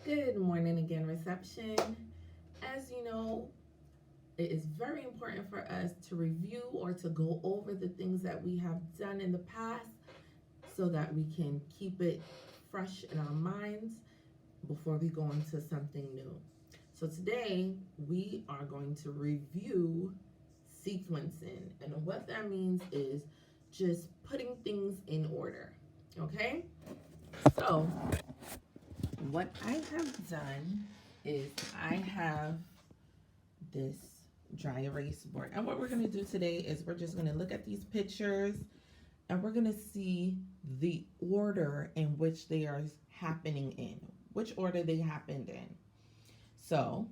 Good morning again, reception. As you know, it is very important for us to review or to go over the things that we have done in the past so that we can keep it fresh in our minds before we go into something new. So today we are going to review sequencing, and what that means is just putting things in order. Okay? So, what I have done is I have this dry erase board. And what we're going to do today is we're just going to look at these pictures and we're going to see the order in which they are happening in, which order they happened in. So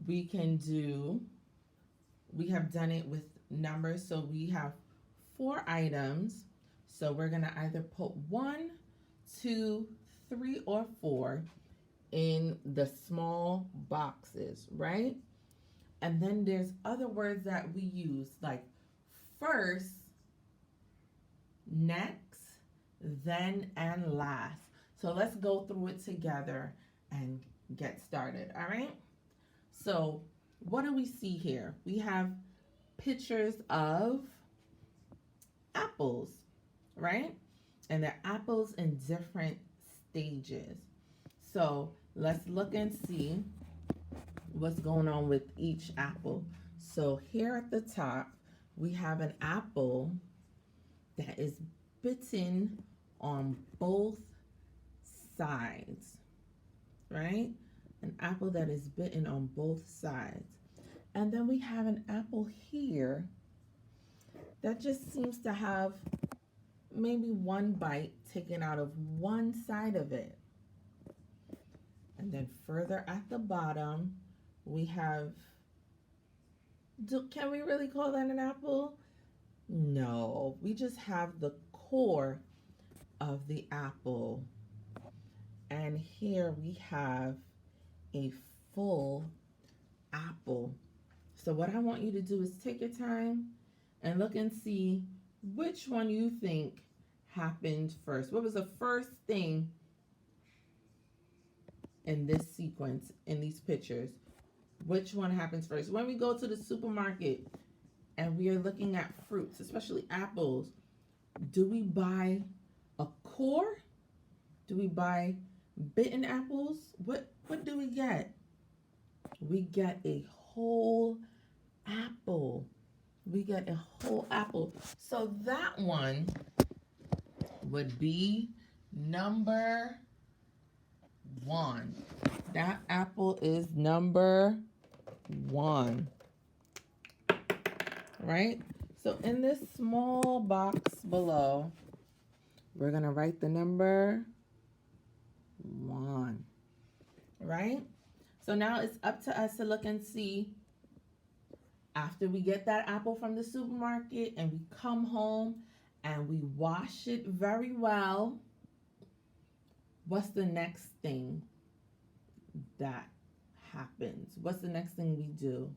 we can do, we have done it with numbers. So we have 4 items. So we're going to either put 1, 2, 3, or 4 in the small boxes, right? And then there's other words that we use like first, next, then, and last. So let's go through it together and get started, all right? So, what do we see here? We have pictures of apples, right? And they're apples in different stages. So, let's look and see what's going on with each apple. So here at the top, we have an apple that is bitten on both sides, right? An apple that is bitten on both sides. And then we have an apple here that just seems to have maybe one bite taken out of one side of it. And then further at the bottom, we have, can we really call that an apple? No, we just have the core of the apple. And here we have a full apple. So what I want you to do is take your time and look and see which one you think happened first. What was the first thing in this sequence, in these pictures? Which one happens first? When we go to the supermarket and we are looking at fruits, especially apples, do we buy a core? Do we buy bitten apples? What do we get? We get a whole apple. We get a whole apple. So that one would be number 1. That apple is number 1. Right? So in this small box below, we're going to write the number 1. Right? So now it's up to us to look and see, after we get that apple from the supermarket and we come home and we wash it very well, what's the next thing that happens? What's the next thing we do?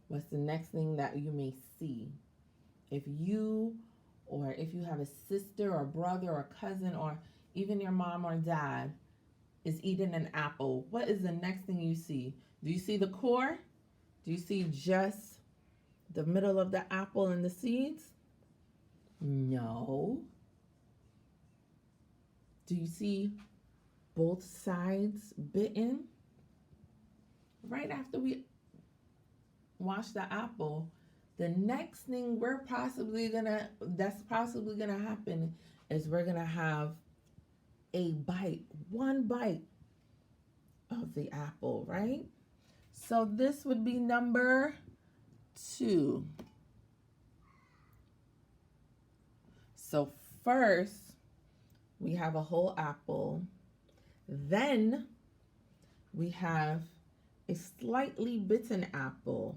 What's the next thing that you may see? If you have a sister or brother or cousin or even your mom or dad is eating an apple, what is the next thing you see? Do you see the core? Do you see just the middle of the apple and the seeds? No. Do you see both sides bitten? Right after we wash the apple, the next thing that's possibly gonna happen is we're gonna have a bite, one bite of the apple, right? So this would be number 2. So first, we have a whole apple. Then we have a slightly bitten apple.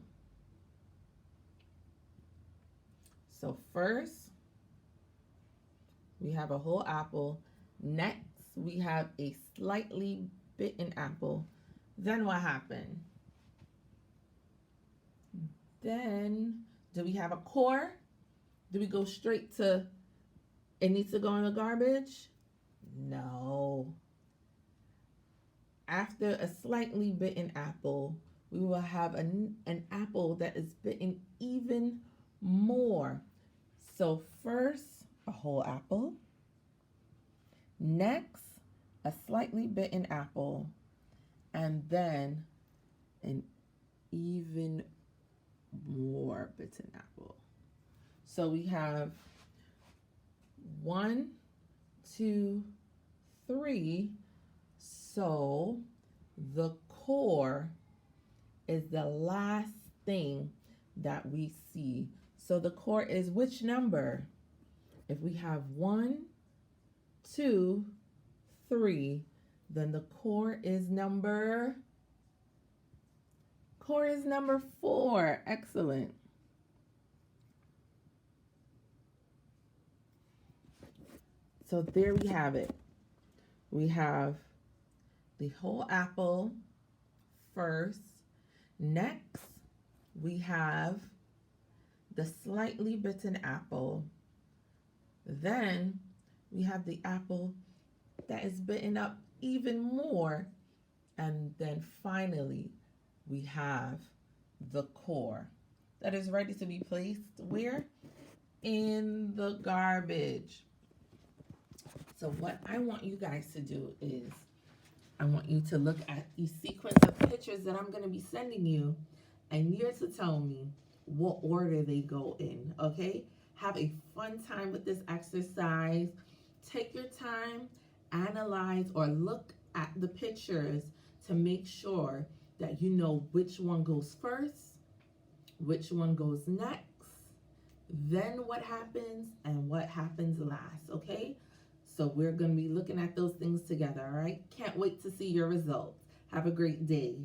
So first, we have a whole apple. Next, we have a slightly bitten apple. Then what happened? Then, do we have a core? Do we go straight to, it needs to go in the garbage? No. after a slightly bitten apple, we will have an apple that is bitten even more. So first, a whole apple. Next, a slightly bitten apple. And then an even more bitten apple. So we have 1, 2, 3. So the core is the last thing that we see. So the core is which number? If we have 1, 2, 3, then the core is number 4. Excellent. So there we have it. We have the whole apple first. Next, we have the slightly bitten apple. Then we have the apple that is bitten up even more. And then finally, we have the core that is ready to be placed where? In the garbage. So what I want you guys to do is I want you to look at the sequence of pictures that I'm going to be sending you, and you're to tell me what order they go in, okay? Have a fun time with this exercise. Take your time, analyze or look at the pictures to make sure that you know which one goes first, which one goes next, then what happens, and what happens last, okay? So we're going to be looking at those things together, all right? Can't wait to see your results. Have a great day.